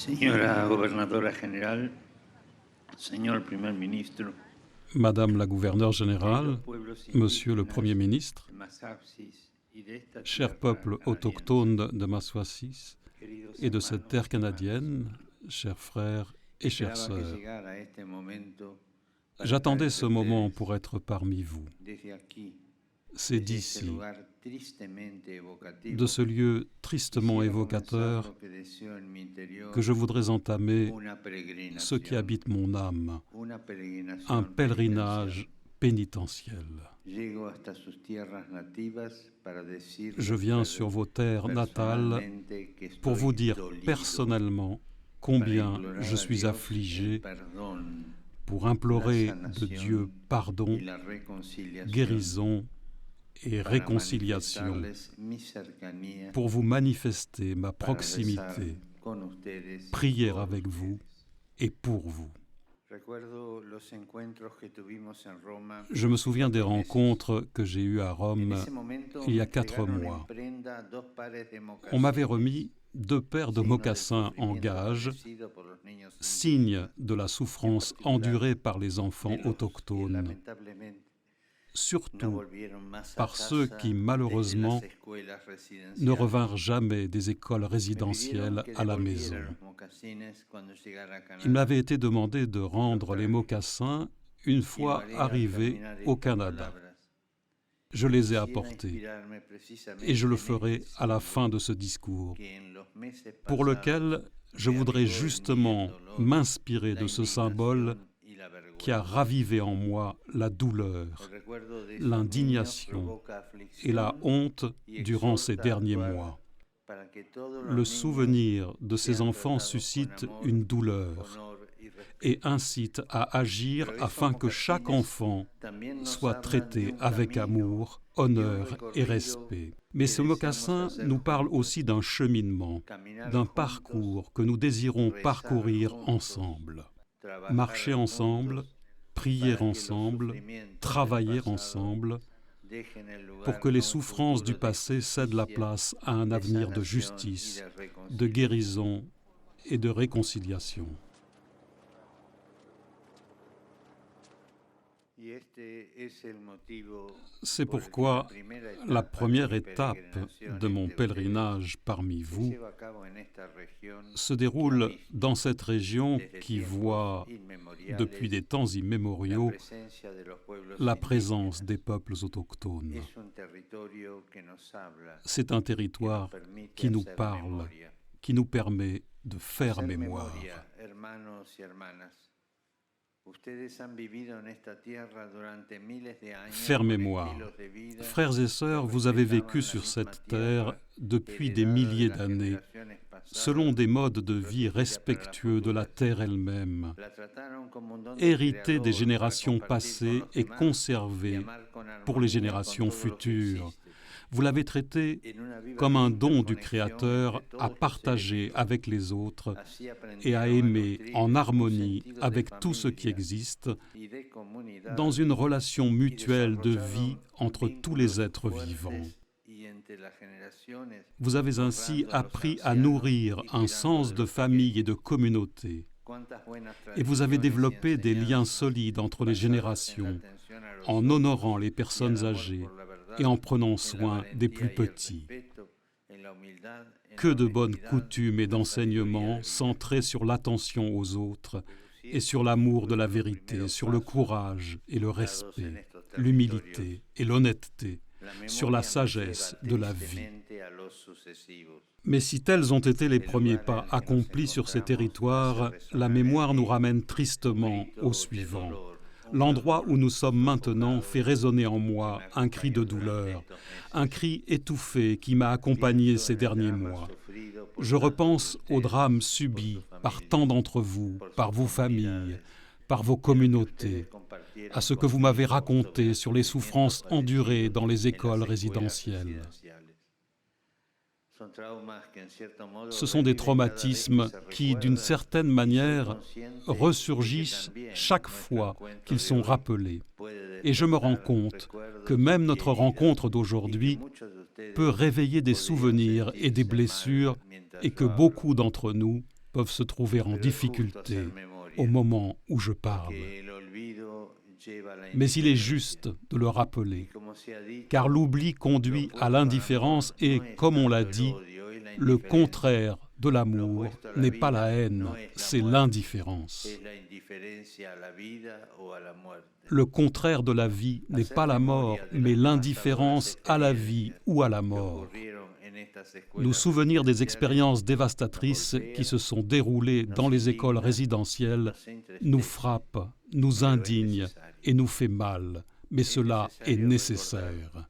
Señora Gobernadora General, señor Primer Ministro, Madame la gouverneure générale, Monsieur le Premier ministre, de Massaxis y de esta chers tierra peuples canadiense, autochtones de Massouassis queridos et de cette terre hermanos y hermanas, canadienne, chers frères et chères esperaba que sœurs, llegara este momento para estar j'attendais entre ce moment ustedes. pour être parmi vous. Desde aquí, C'est desde este d'ici, lugar tristemente evocativo, de ce lieu tristement quisiera évocateur, comenzar lo que deseo en mi interior, que je voudrais entamer una ce qui peregrinación, habite mon âme, una peregrinación un pèlerinage pénitentiel. Llego hasta sus tierras nativas para decirles Je viens sur vos terres natales personalmente que pour vous estoy dire dolido, personnellement para combien implorar je a suis Dios el affligé, perdón, pour implorer la de sanación Dieu pardon, y la reconciliación, guérison et para réconciliation, manifestarles mi cercanía, pour vous manifester ma para rezar proximité, con ustedes y prier por avec ustedes. vous et pour vous. Recuerdo los encuentros que tuvimos en Roma. Je me souviens des 4 meses. rencontres que j'ai eues à En Rome ese momento il y a me 4 entregaron en mois. prenda 2 pares de On m'avait mocasines, remis 2 paires de signo del mocassins en sufrimiento gage, padecido por los niños signe indígenas, de la souffrance endurée par les enfants de los que autochtones, lamentablemente no surtout volvieron más a par ceux casa qui desde malheureusement las escuelas ne residenciales. revinrent jamais des écoles Me résidentielles pidieron que à la devolviera maison. los mocasines cuando llegara a Il Canadá. m'avait été demandé de rendre les mocassins une Y lo fois haré al arrivé terminar au estas Canada. palabras. Je les ai Quisiera apportés inspirarme precisamente et je le en ferai este à la signo fin de ce discours, que en los meses pour pasados lequel je me voudrais avivó en mí justement el dolor, m'inspirer la de ce symbole indignación y la qui a vergüenza. ravivé en moi la douleur, El recuerdo de esos l'indignation niños provoca et la aflicción honte y durant ces exhorta a derniers actuar mois. para que todos los Le niños souvenir de ces sean enfants tratados con suscite amor, une douleur honor y respeto. et incite à agir Pero esos afin que chaque mocasines enfant también nos soit hablan de traité un avec camino amour, y de un honneur et recorrido respect. Mais que ce deseamos mocassin hacer nous parle juntos. aussi d'un cheminement, Caminar d'un juntos, parcours que nous désirons rezar parcourir juntos, ensemble. trabajar Marcher ensemble, juntos, prier para que los ensemble, sufrimientos travailler del pasado ensemble, dejen el lugar pour que a les un souffrances futuro du de passé cèdent la justicia, place à un de avenir de sanación y justice, de de reconciliación. guérison et de réconciliation. Y este es el motivo C'est por el que pourquoi la etapa première de mi étape peregrinación de mon entre pèlerinage parmi ustedes se vous lleva a cabo en esta región se que déroule ha visto dans cette région desde qui tiempos voit inmemoriales depuis des temps la immémoriaux presencia de los pueblos la présence indígenas. des peuples autochtones. Es un territorio que nos habla, C'est un que nos territoire permite qui nous hacer parle, memoria. qui nous permet de faire Hacer mémoire. memoria, hermanos y hermanas. Ustedes han vivido en esta tierra durante miles de años Faire con mémoire. estilos de vida Frères et sœurs, vous avez vécu sur cette terre depuis des milliers d'années, selon des modes de vie respectueux de la terre elle-même, hérités des générations passées et conservés pour les générations futures. Vous l'avez traité comme un don du Créateur à partager avec les autres et à aimer en harmonie avec tout ce qui existe, dans une relation mutuelle de vie entre tous les êtres vivants. Vous avez ainsi appris à nourrir un sens de famille et de communauté, et vous avez développé des liens solides entre les générations, en honorant les personnes âgées et en prenant soin des plus petits. Que de bonnes coutumes et d'enseignements centrés sur l'attention aux autres et sur l'amour de la vérité, sur le courage et le respect, l'humilité et l'honnêteté, sur la sagesse de la vie. Mais si tels ont été les premiers pas accomplis sur ces territoires, la mémoire nous ramène tristement au suivant. L'endroit où nous sommes maintenant fait résonner en moi un cri de douleur, un cri étouffé qui m'a accompagné ces derniers mois. Je repense aux drames subis par tant d'entre vous, par vos familles, par vos communautés, à ce que vous m'avez raconté sur les souffrances endurées dans les écoles résidentielles. Ce sont des traumatismes qui, d'une certaine manière, ressurgissent chaque fois qu'ils sont rappelés. Et je me rends compte que même notre rencontre d'aujourd'hui peut réveiller des souvenirs et des blessures et que beaucoup d'entre nous peuvent se trouver en difficulté au moment où je parle. Mais il est juste de le rappeler, car l'oubli conduit à l'indifférence et, comme on l'a dit, le contraire de l'amour n'est pas la haine, c'est l'indifférence. Le contraire de la vie n'est pas la mort, mais l'indifférence à la vie ou à la mort. Nous souvenir des expériences dévastatrices qui se sont déroulées dans les écoles résidentielles nous frappe, nous indigne et nous fait mal, mais cela est nécessaire.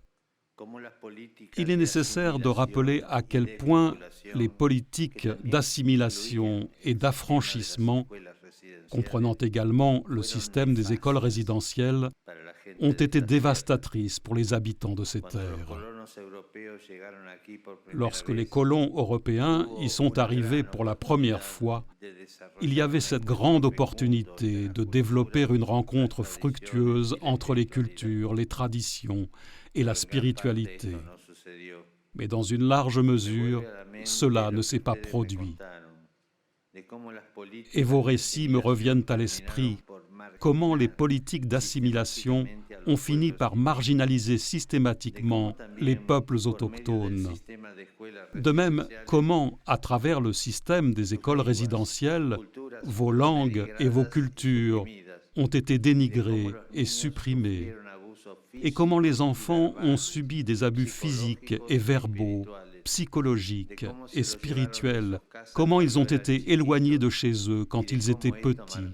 Il est nécessaire de rappeler à quel point les politiques d'assimilation et d'affranchissement, comprenant également le système des écoles résidentielles, ont été dévastatrices pour les habitants de ces terres. Lorsque les colons européens y sont arrivés pour la première fois, il y avait cette grande opportunité de développer une rencontre fructueuse entre les cultures, les traditions et la spiritualité. Mais dans une large mesure, cela ne s'est pas produit. Et vos récits me reviennent à l'esprit, comment les politiques d'assimilation ont fini par marginaliser systématiquement les peuples autochtones. De même, comment, à travers le système des écoles résidentielles, vos langues et vos cultures ont été dénigrées et supprimées, et comment les enfants ont subi des abus physiques et verbaux, psychologiques et spirituels, comment ils ont été éloignés de chez eux quand ils étaient petits,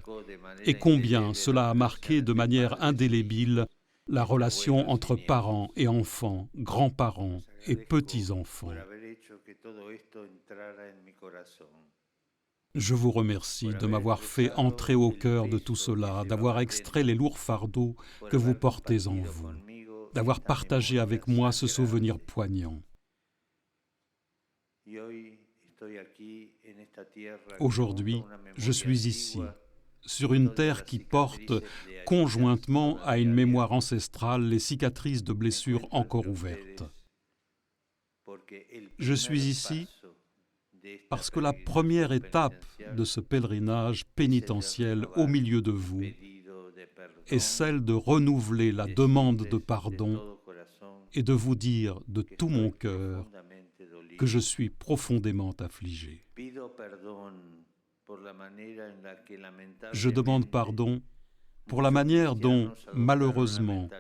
et combien cela a marqué de manière indélébile la relation entre parents et enfants, grands-parents et petits-enfants. Je vous remercie de m'avoir fait entrer au cœur de tout cela, d'avoir extrait les lourds fardeaux que vous portez en vous, d'avoir partagé avec moi ce souvenir poignant. Aujourd'hui, je suis ici, sur une terre qui porte, conjointement à une mémoire ancestrale, les cicatrices de blessures encore ouvertes. Je suis ici parce que la première étape de ce pèlerinage pénitentiel au milieu de vous est celle de renouveler la demande de pardon et de vous dire de tout mon cœur que je suis profondément affligé. Je demande pardon pour la manière dont, malheureusement,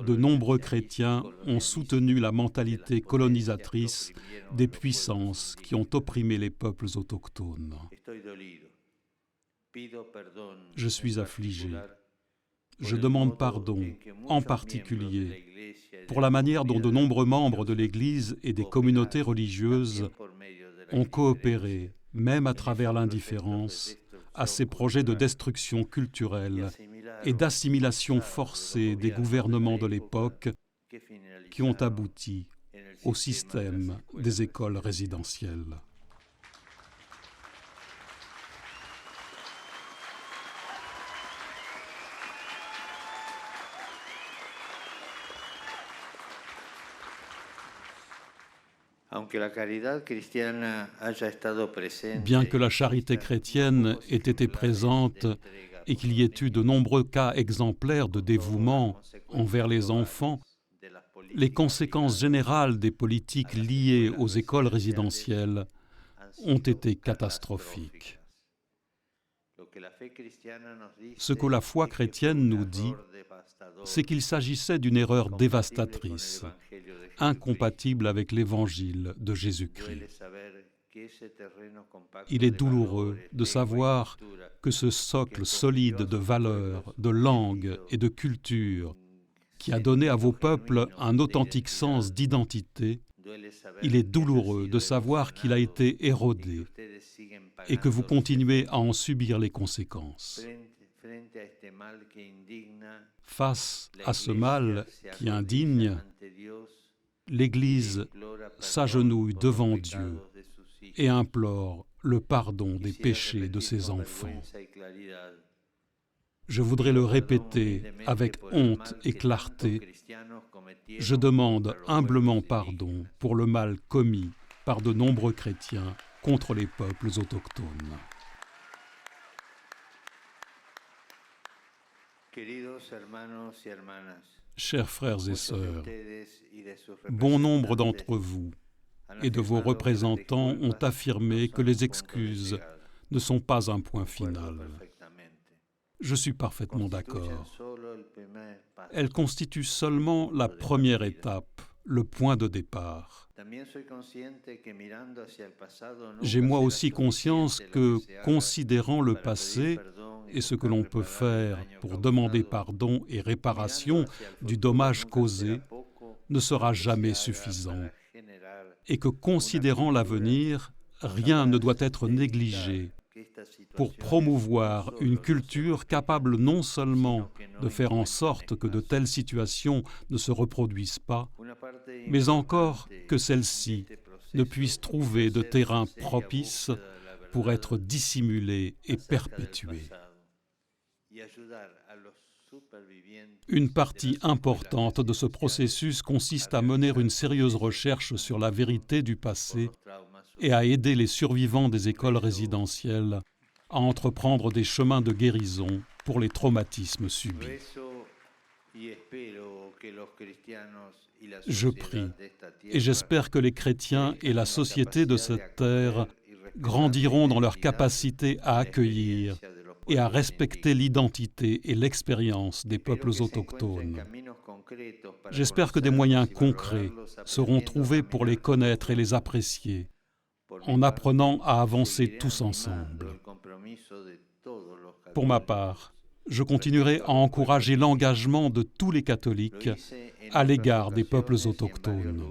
de nombreux chrétiens ont soutenu la mentalité colonisatrice des puissances qui ont opprimé les peuples autochtones. Je suis affligé. Je demande pardon, en particulier, pour la manière dont de nombreux membres de l'Église et des communautés religieuses ont coopéré, même à travers l'indifférence, à ces projets de destruction culturelle et d'assimilation forcée des gouvernements de l'époque qui ont abouti au système des écoles résidentielles. Bien que la charité chrétienne ait été présente et qu'il y ait eu de nombreux cas exemplaires de dévouement envers les enfants, les conséquences générales des politiques liées aux écoles résidentielles ont été catastrophiques. Ce que la foi chrétienne nous dit, c'est qu'il s'agissait d'une erreur dévastatrice, incompatible avec l'évangile de Jésus-Christ. Il est douloureux de savoir que ce socle solide de valeurs, de langue et de culture qui a donné à vos peuples un authentique sens d'identité, il est douloureux de savoir qu'il a été érodé et que vous continuez à en subir les conséquences. Face à ce mal qui indigne, l'Église s'agenouille devant Dieu et implore le pardon des péchés de ses enfants. Je voudrais le répéter avec honte et clarté. Je demande humblement pardon pour le mal commis par de nombreux chrétiens contre les peuples autochtones. Chers frères et sœurs, bon nombre d'entre vous et de vos représentants ont affirmé que les excuses ne sont pas un point final. Je suis parfaitement d'accord. Elles constituent seulement la première étape, le point de départ. J'ai moi aussi conscience que, considérant le passé et ce que l'on peut faire pour demander pardon et réparation du dommage causé, ne sera jamais suffisant, et que, considérant l'avenir, rien ne doit être négligé pour promouvoir une culture capable non seulement de faire en sorte que de telles situations ne se reproduisent pas, mais encore que celles-ci ne puissent trouver de terrain propice pour être dissimulées et perpétuées. Une partie importante de ce processus consiste à mener une sérieuse recherche sur la vérité du passé et à aider les survivants des écoles résidentielles à entreprendre des chemins de guérison pour les traumatismes subis. Je prie et j'espère que les chrétiens et la société de cette terre grandiront dans leur capacité à accueillir et à respecter l'identité et l'expérience des peuples autochtones. J'espère que des moyens concrets seront trouvés pour les connaître et les apprécier, en apprenant à avancer tous ensemble. Pour ma part, je continuerai à encourager l'engagement de tous les catholiques à l'égard des peuples autochtones.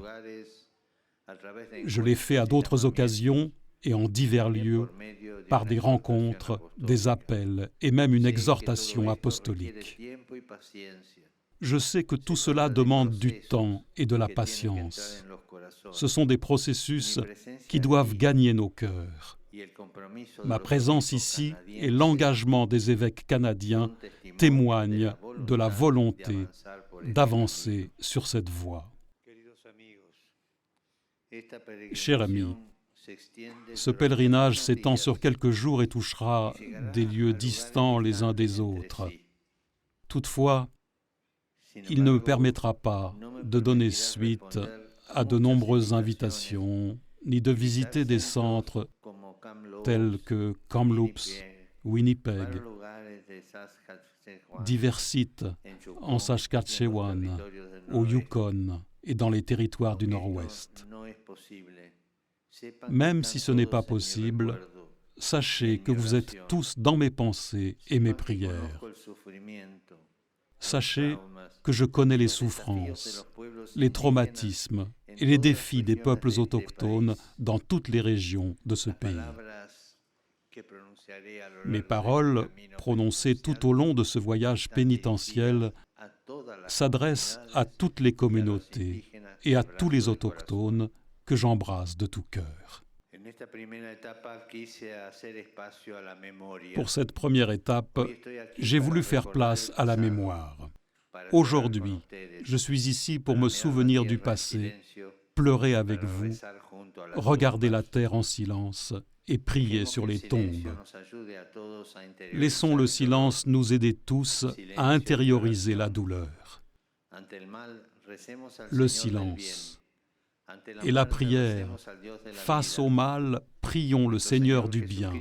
Je l'ai fait à d'autres occasions et en divers lieux, par des rencontres, des appels et même une exhortation apostolique. Je sais que tout cela demande du temps et de la patience. Ce sont des processus qui doivent gagner nos cœurs. Ma présence ici et l'engagement des évêques canadiens témoignent de la volonté d'avancer sur cette voie. Chers amis, ce pèlerinage s'étend sur quelques jours et touchera des lieux distants les uns des autres. Toutefois, il ne me permettra pas de donner suite à de nombreuses invitations, ni de visiter des centres tels que Kamloops, Winnipeg, divers sites en Saskatchewan, au Yukon et dans les territoires du Nord-Ouest. Même si ce n'est pas possible, sachez que vous êtes tous dans mes pensées et mes prières. Sachez que je connais les souffrances, les traumatismes et les défis des peuples autochtones dans toutes les régions de ce pays. Mes paroles, prononcées tout au long de ce voyage pénitentiel, s'adressent à toutes les communautés et à tous les autochtones que j'embrasse de tout cœur. Pour cette première étape, j'ai voulu faire place à la mémoire. Aujourd'hui, je suis ici pour me souvenir du passé, pleurer avec vous, regarder la terre en silence et prier sur les tombes. Laissons le silence nous aider tous à intérioriser la douleur. Le silence et la prière. Face au mal, prions le Seigneur du bien.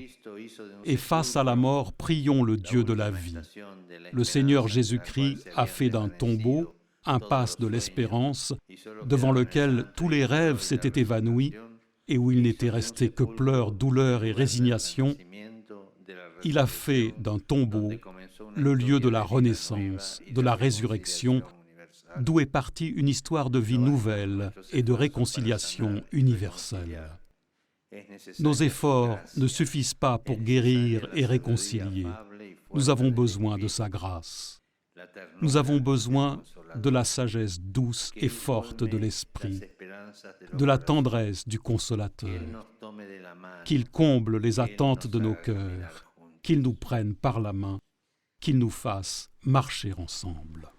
Et face à la mort, prions le Dieu de la vie. Le Seigneur Jésus-Christ a fait d'un tombeau un passe de l'espérance devant lequel tous les rêves s'étaient évanouis et où il n'était resté que pleurs, douleurs et résignation. Il a fait d'un tombeau le lieu de la renaissance, de la résurrection, d'où est partie une histoire de vie nouvelle et de réconciliation universelle. Nos efforts ne suffisent pas pour guérir et réconcilier. Nous avons besoin de sa grâce. Nous avons besoin de la sagesse douce et forte de l'Esprit, de la tendresse du Consolateur, qu'il comble les attentes de nos cœurs, qu'il nous prenne par la main, qu'il nous fasse marcher ensemble.